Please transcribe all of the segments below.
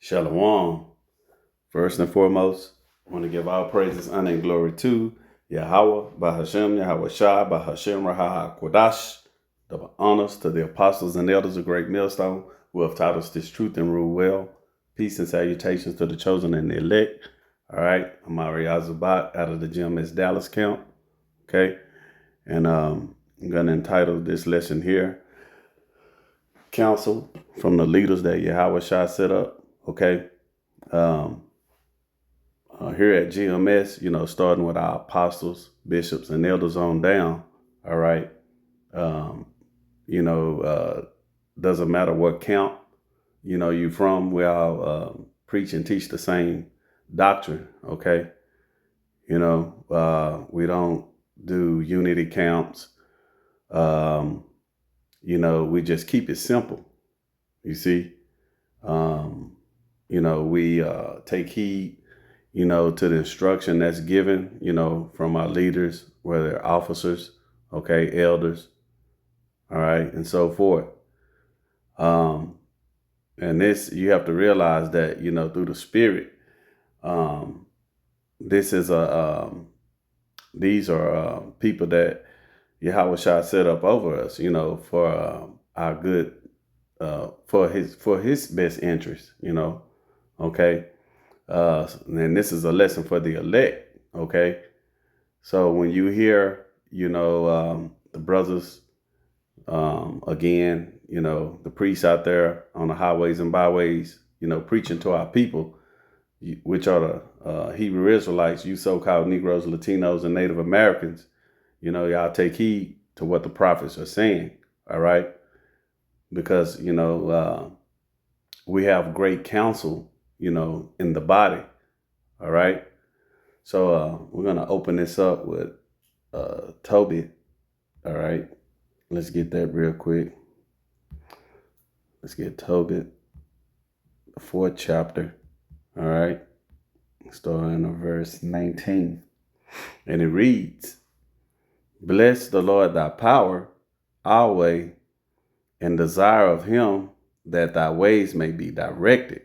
Shalom. First and foremost, I want to give all praises, honor, and glory to Yahweh, Bahashem, YAHAWASHI, Bahashem, Raha, Kodash. Double honors to the apostles and elders of Great Millstone who have taught us this truth and rule well. Peace and salutations to the chosen and the elect. All right, I'm Ari Azabat out of the GMS Dallas camp. Okay, and I'm going to entitle this lesson here, Counsel from the leaders that Yahawashai set up. Okay. Here at GMS, starting with our apostles, bishops, and elders on down. All right. Doesn't matter what camp, you from. We all preach and teach the same doctrine. Okay. We don't do unity camps. We just keep it simple. You see, we take heed, to the instruction that's given, from our leaders, whether officers, okay, elders, all right, and so forth. And this, you have to realize that, through the Spirit, this is these are people that Yahawashai set up over us, for our good, for his best interest, okay. And this is a lesson for the elect, okay? So when you hear, the brothers, again, the priests out there on the highways and byways, preaching to our people, which are the Hebrew Israelites, you so-called Negroes, Latinos, and Native Americans, y'all take heed to what the prophets are saying, all right? Because, we have great counsel, in the body. All right. So we're going to open this up with Tobit. All right. Let's get that real quick. Let's get Tobit, the 4th chapter. All right. Starting at verse 19. And it reads, "Bless the Lord thy power, our way, and desire of him that thy ways may be directed,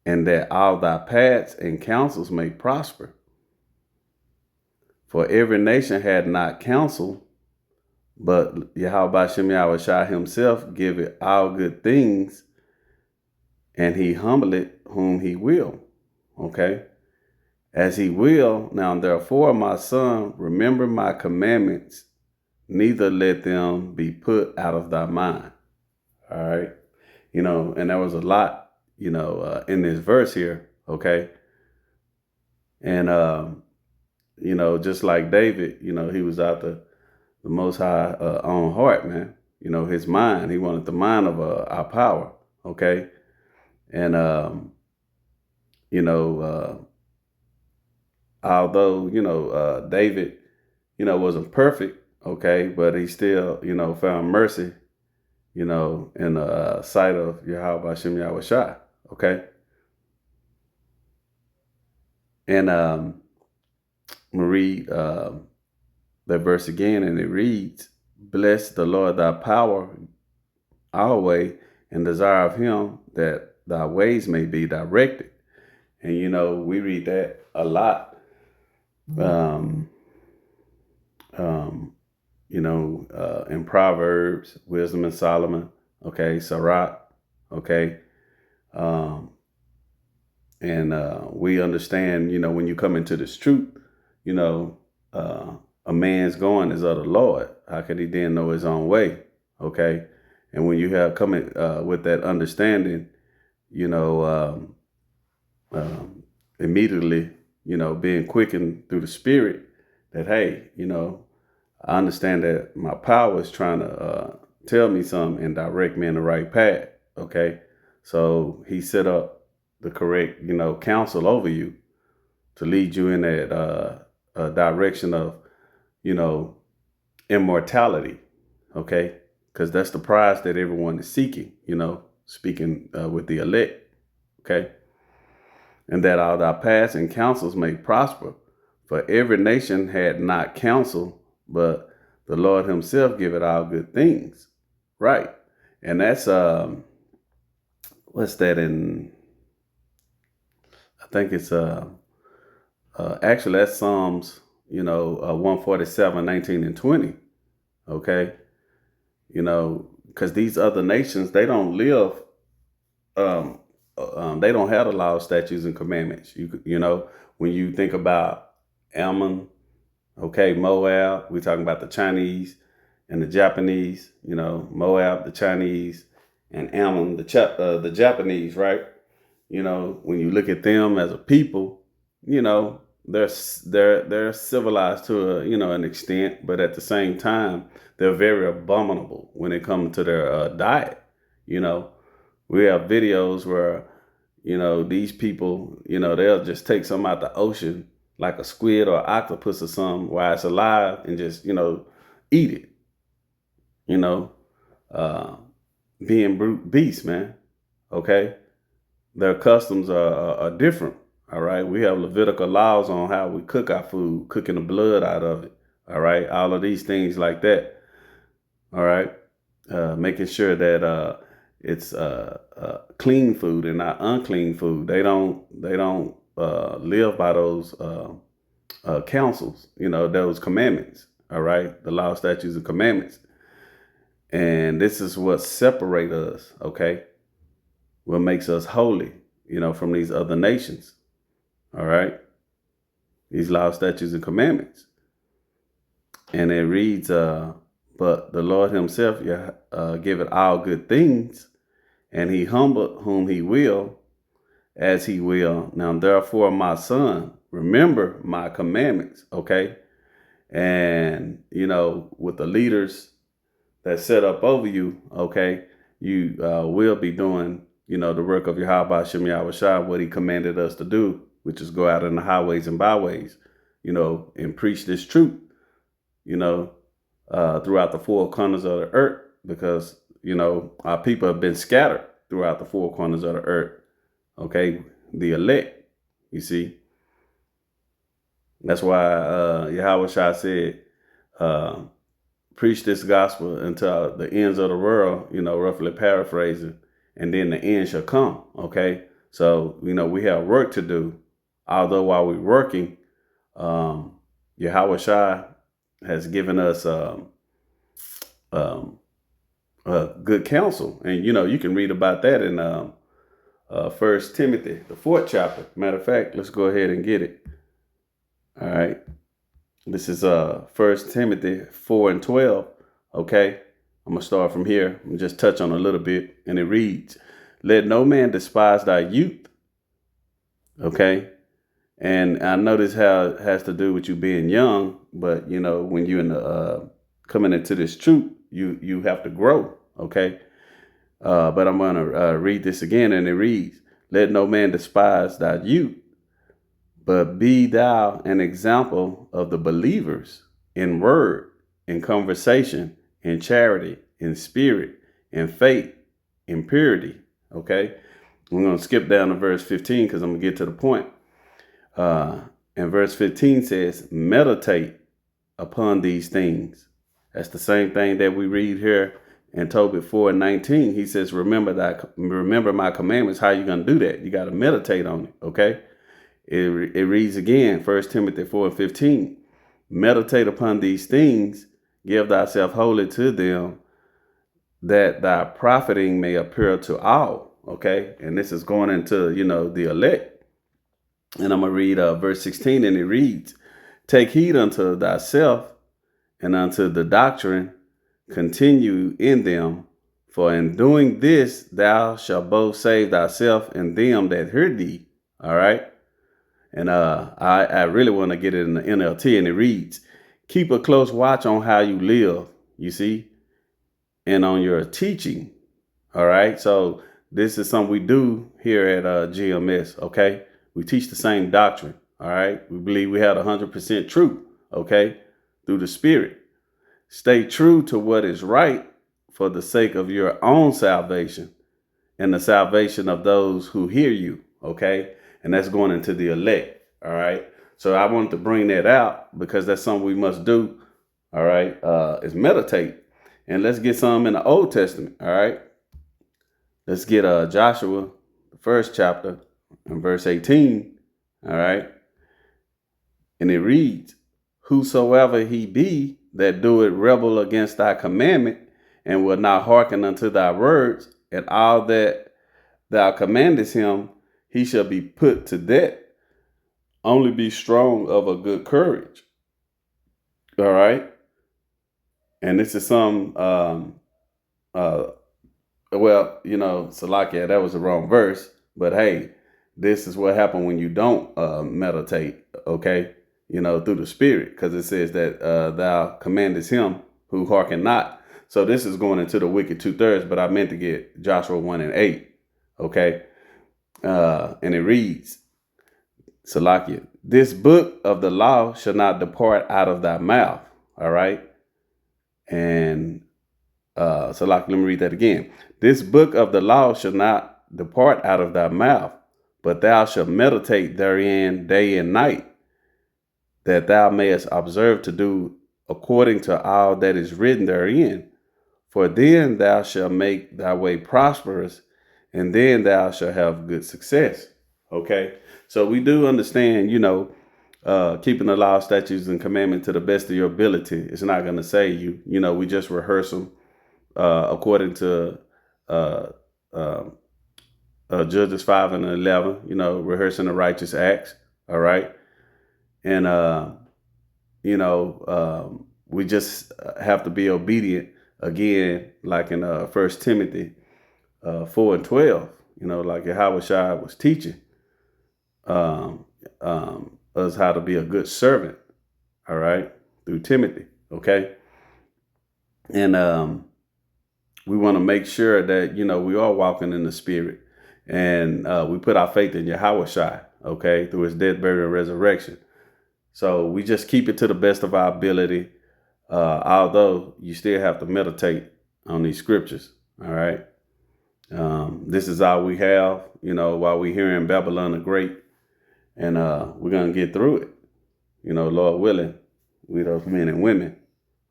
and that all thy paths and counsels may prosper. For every nation had not counsel, but Yahweh Yahushua himself giveth all good things, and he humbleth whom he will." Okay? "As he will, now therefore, my son, remember my commandments, neither let them be put out of thy mind." All right? And there was a lot, in this verse here, okay? And, just like David, he was out the Most High own heart, man. His mind, he wanted the mind of our power, okay? And, although, David, wasn't perfect, okay, but he still, found mercy, in the sight of Yahweh Hashem Yahushua. Okay. And I'm going to read that verse again, and it reads, "Bless the Lord thy power, our way, and desire of him that thy ways may be directed." And, we read that a lot, in Proverbs, Wisdom and Solomon, okay, Sirach, okay. We understand, when you come into this truth, a man's going is of the Lord. How could he then know his own way? Okay. And when you have coming with that understanding, immediately, being quickened through the Spirit, that, hey, I understand that my power is trying to tell me something and direct me in the right path. Okay. So he set up the correct, counsel over you to lead you in that direction of, immortality. Okay. Because that's the prize that everyone is seeking, speaking with the elect. Okay. "And that all thy paths and counsels may prosper. For every nation had not counsel, but the Lord himself giveth all good things." Right. And that's what's that in, I think it's, actually that's Psalms, 147, 19 and 20. Okay. Because these other nations, they don't live, um, they don't have the laws, statutes, and commandments. When you think about Ammon, okay, Moab, we're talking about the Chinese and the Japanese, Moab, the Chinese, and Ammon, the Japanese, right? When you look at them as a people, they're civilized to an extent, but at the same time, they're very abominable when it comes to their diet. You know, we have videos where these people, they'll just take some out the ocean like a squid or octopus or something while it's alive and just eat it. You know, uh, being brute beasts, man. Okay, their customs are different. All right, we have Levitical laws on how we cook our food, cooking the blood out of it. All right, all of these things like that. All right, making sure that it's clean food and not unclean food. They don't live by those counsels. Those commandments. All right, the law, statutes, and commandments. And this is what separates us. Okay, what makes us holy. From these other nations. All right, these law, statutes, and commandments. And it reads, but the Lord himself give it all good things, and he humbled whom he will, as he will. Now, therefore, my son, remember my commandments, okay? And, with the leaders that set up over you, okay, you will be doing, the work of YAHAWASHI, what he commanded us to do, which is go out in the highways and byways, and preach this truth, throughout the four corners of the earth, because, our people have been scattered throughout the four corners of the earth. Okay. The elect, you see. That's why YAHAWASHI said, preach this gospel until the ends of the world, roughly paraphrasing, and then the end shall come. Okay. So, we have work to do. Although while we're working, YAHAWASHI has given us good counsel. And, you can read about that in 1 Timothy, the 4th chapter. Matter of fact, let's go ahead and get it. All right. This is 1 Timothy 4 and 12. Okay. I'm going to start from here and just touch on a little bit. And it reads, let no man despise thy youth. Okay. And I know this has to do with you being young, but when you're coming into this truth, you have to grow. Okay. But I'm going to read this again, and it reads, let no man despise thy youth, but be thou an example of the believers in word, in conversation, in charity, in spirit, in faith, in purity. Okay. We're going to skip down to verse 15 because I'm going to get to the point. And verse 15 says, meditate upon these things. That's the same thing that we read here in Tobit 4 and 19. He says, remember my commandments. How are you going to do that? You got to meditate on it. Okay. It reads again, 1 Timothy 4 and 15. Meditate upon these things, give thyself wholly to them, that thy profiting may appear to all. Okay. And this is going into, the elect. And I'm going to read verse 16, and it reads, take heed unto thyself and unto the doctrine, continue in them, for in doing this thou shalt both save thyself and them that hear thee. All right. And I really want to get it in the NLT, and it reads, keep a close watch on how you live, you see, and on your teaching. All right. So this is something we do here at GMS. Okay. We teach the same doctrine. All right. We believe we have 100% truth. Okay. Through the Spirit. Stay true to what is right for the sake of your own salvation and the salvation of those who hear you. Okay. And that's going into the elect. All right. So I wanted to bring that out because that's something we must do. All right. Is meditate. And let's get some in the Old Testament. All right. Let's get Joshua, the first chapter, and verse 18. All right. And it reads, whosoever he be that doeth rebel against thy commandment, and will not hearken unto thy words, and all that thou commandest him, he shall be put to death. Only be strong of a good courage. All right. And this is some, Salakia, that was the wrong verse. But hey, this is what happened when you don't meditate, okay? Through the Spirit, because it says that thou commandest him who hearken not. So this is going into the wicked 2/3, but I meant to get Joshua 1 and 8, okay? And it reads, Salakia, this book of the law shall not depart out of thy mouth, all right? And Salakia, let me read that again. This book of the law shall not depart out of thy mouth, but thou shalt meditate therein day and night, that thou mayest observe to do according to all that is written therein. For then thou shalt make thy way prosperous, and then thou shalt have good success. Okay? So we do understand, keeping the law, statutes, and commandments to the best of your ability is not going to save you. We just rehearse them according to Judges 5 and 11, rehearsing the righteous acts. All right. And, we just have to be obedient again, like in 1 Timothy 4 and 12, like YAHAWASHI was teaching us how to be a good servant. All right. Through Timothy. Okay. And we want to make sure that, we are walking in the Spirit, and we put our faith in YAHAWASHI, okay, through his death, burial, and resurrection. So we just keep it to the best of our ability, although you still have to meditate on these scriptures. All right. This is all we have, while we're here in Babylon the Great, and we're going to get through it, Lord willing, we those men and women.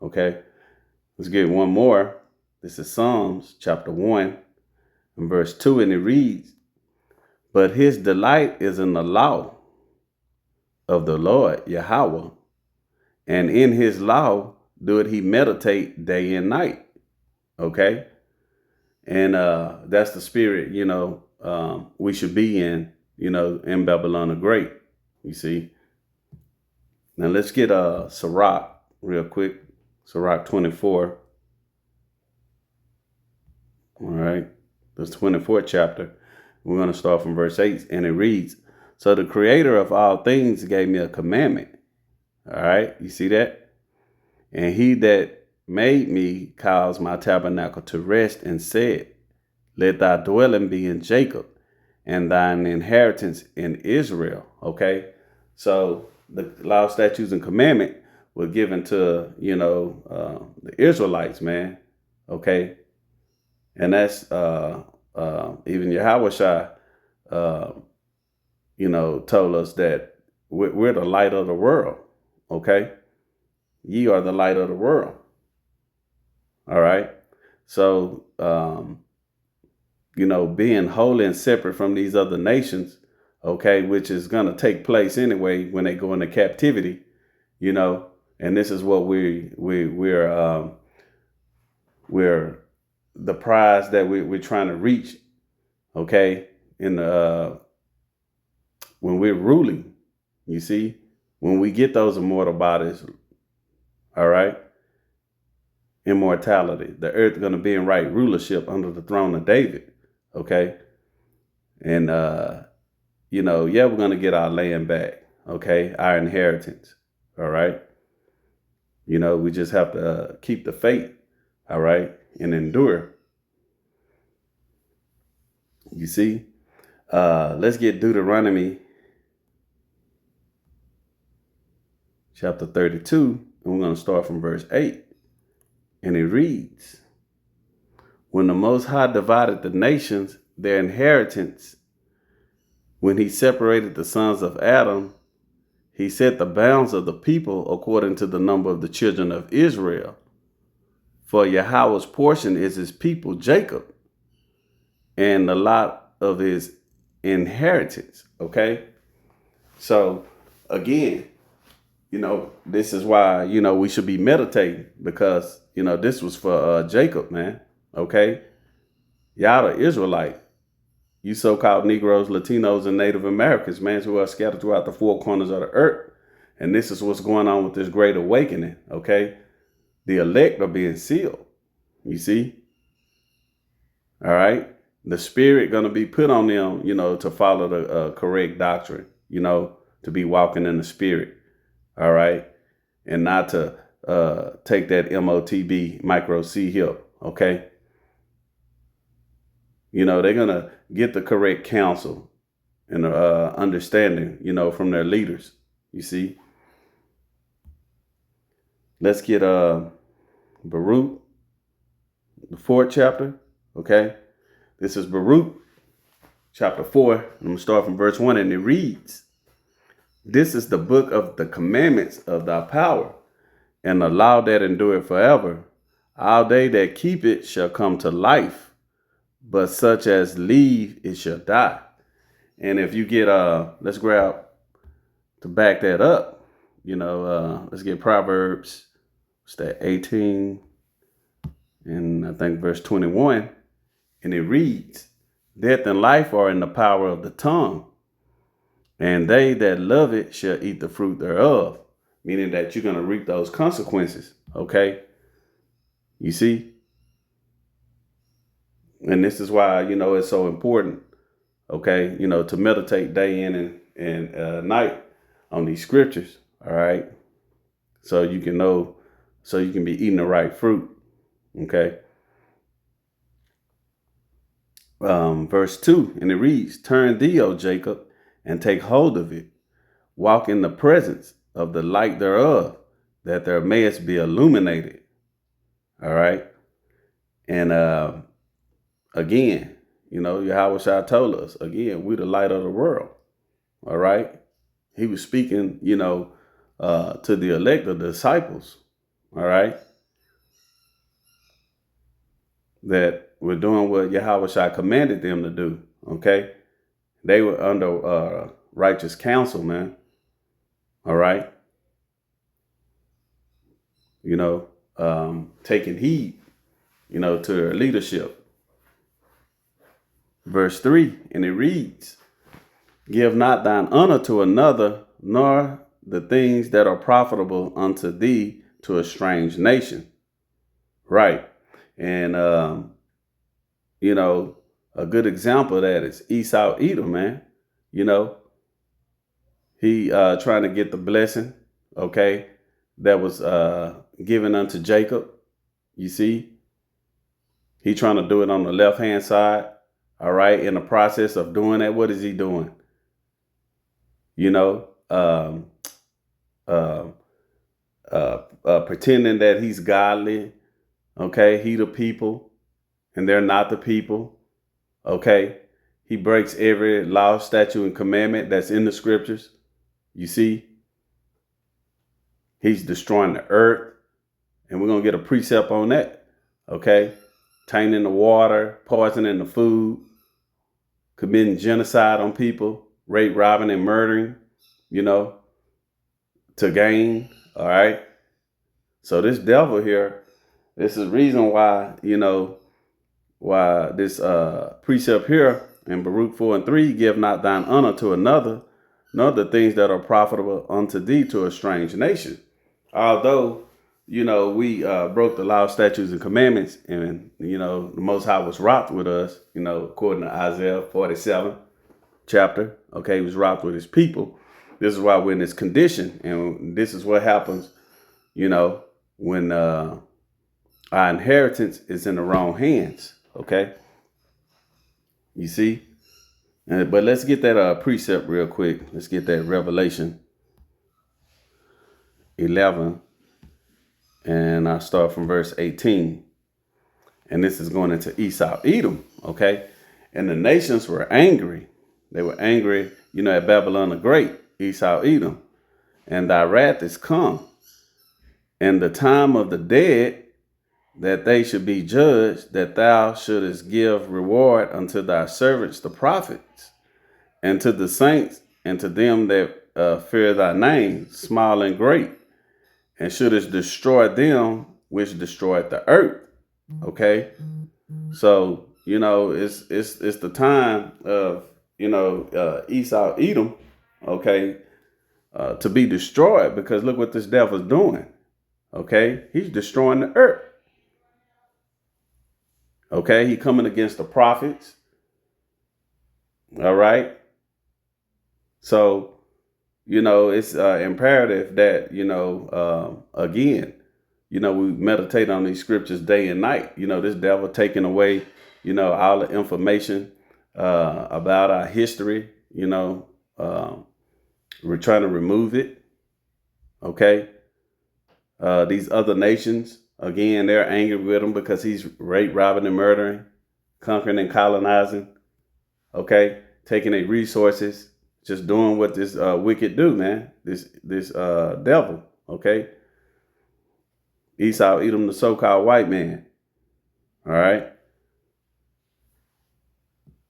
Okay. Let's get one more. This is Psalms chapter 1 and verse 2, and it reads, but his delight is in the law of the Lord Yahweh, and in his law doeth he meditate day and night. Okay. And that's the spirit, we should be in, in Babylon the Great, you see. Now let's get Sirach real quick. Sirach 24. All right. The 24th chapter. We're going to start from verse 8, and it reads, so the creator of all things gave me a commandment. All right. You see that? And he that made me caused my tabernacle to rest, and said, let thy dwelling be in Jacob, and thine inheritance in Israel. Okay. So the law, statutes, and commandment were given to, the Israelites, man. Okay. And that's even YAHAWASHI, told us that we're the light of the world. Okay. Ye are the light of the world. All right. So, being holy and separate from these other nations, okay, which is going to take place anyway when they go into captivity, and this is what we're the prize that we're trying to reach, okay, when we're ruling, you see, when we get those immortal bodies, all right, immortality, the earth going to be in right rulership under the throne of David, okay, and, we're going to get our land back, okay, our inheritance, all right, we just have to keep the faith, all right, and endure. You see, let's get Deuteronomy chapter 32, and we're going to start from verse 8. And it reads, when the Most High divided the nations, their inheritance, when he separated the sons of Adam, he set the bounds of the people according to the number of the children of Israel. For Yahweh's portion is his people, Jacob. and a lot of his inheritance. Okay. So again, this is why, we should be meditating, because, this was for Jacob, man. Okay. Y'all the Israelite, you so-called Negroes, Latinos, and Native Americans, man, who are scattered throughout the four corners of the earth. And this is what's going on with this great awakening. Okay. The elect are being sealed. You see? All right. The spirit going to be put on them, to follow the correct doctrine, to be walking in the spirit. All right. And not to take that MOTB, micro C help. Okay. They're going to get the correct counsel and understanding, from their leaders. You see? Let's get Baruch, the 4th chapter. Okay. This is Baruch chapter 4. I'm going to start from verse 1, and it reads, "This is the book of the commandments of thy power, and the law that endureth forever. All they that keep it shall come to life, but such as leave it shall die." And if you get, let's grab to back that up, let's get Proverbs, what's that, 18, and I think verse 21. And it reads, "Death and life are in the power of the tongue, and they that love it shall eat the fruit thereof." Meaning that you're going to reap those consequences. Okay. You see? And this is why, it's so important. Okay. To meditate day in and night on these scriptures. All right. So you can know, so you can be eating the right fruit. Okay. Verse 2, and it reads, "Turn thee, O Jacob, and take hold of it. Walk in the presence of the light thereof, that there mayest be illuminated." All right. And again, YAHAWASHI told us, again, we the light of the world. All right. He was speaking, to the elect, the disciples. All right. That were doing what YAHAWASHI commanded them to do. Okay. They were under righteous counsel, man. All right. Taking heed, to their leadership. Verse 3, and it reads, "Give not thine honor to another, nor the things that are profitable unto thee to a strange nation." Right. And, a good example of that is Esau Edom, man. He trying to get the blessing, okay, that was given unto Jacob. You see, he trying to do it on the left-hand side. All right. In the process of doing that, what is he doing? Pretending that he's godly. Okay. He the people and they're not the people. Okay. He breaks every law, statute, and commandment that's in the scriptures. You see, he's destroying the earth, and we're going to get a precept on that. Okay. Tainting the water, poisoning the food, committing genocide on people, rape, robbing, and murdering, to gain. All right. So this devil here, this is the reason why, why this precept here in Baruch 4:3, "Give not thine honor to another, nor the things that are profitable unto thee to a strange nation." Although, we broke the law, statutes, and commandments, and, the Most High was wroth with us, according to Isaiah 47 chapter. Okay, he was wroth with his people. This is why we're in this condition. And this is what happens, when our inheritance is in the wrong hands. Okay. You see? But let's get that precept real quick. Let's get that Revelation 11. And I start from verse 18. And this is going into Esau Edom. Okay. And the nations were angry. They were angry, at Babylon the Great, Esau Edom. "And thy wrath is come, and the time of the dead that they should be judged, that thou shouldest give reward unto thy servants the prophets, and to the saints, and to them that fear thy name, small and great, and shouldest destroy them which destroyed the earth. Okay, so it's the time of Esau, Edom, okay, to be destroyed, because look what this devil's doing. Okay, he's destroying the earth. Okay, he coming against the prophets. All right, so it's imperative that again, we meditate on these scriptures day and night. This devil taking away all the information about our history. We're trying to remove it. Okay, these other nations, again, they're angry with him because he's rape, robbing, and murdering, conquering and colonizing. Okay, taking their resources, just doing what this wicked do, man. This devil. Okay, Esau, Edom, the so-called white man. All right.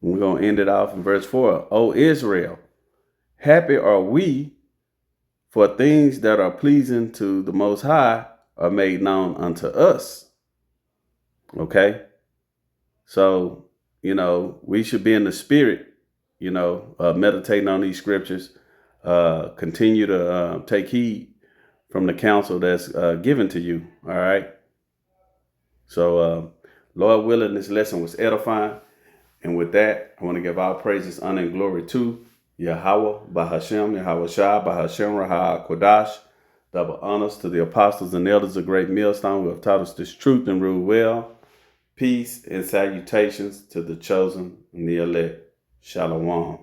We're going to end it off in verse 4. O Israel, happy are we, for things that are pleasing to the Most High are made known unto us. Okay. So, we should be in the spirit, meditating on these scriptures, continue to take heed from the counsel that's given to you. All right. So, Lord willing, this lesson was edifying. And with that, I want to give all praises, honor, and glory to Yahawah, Bahashem, YAHAWASHI, Bahashem, Raha, Kodash. Double honors to the apostles and elders of Great Millstone who have taught us this truth and rule well. Peace and salutations to the chosen and the elect. Shalom.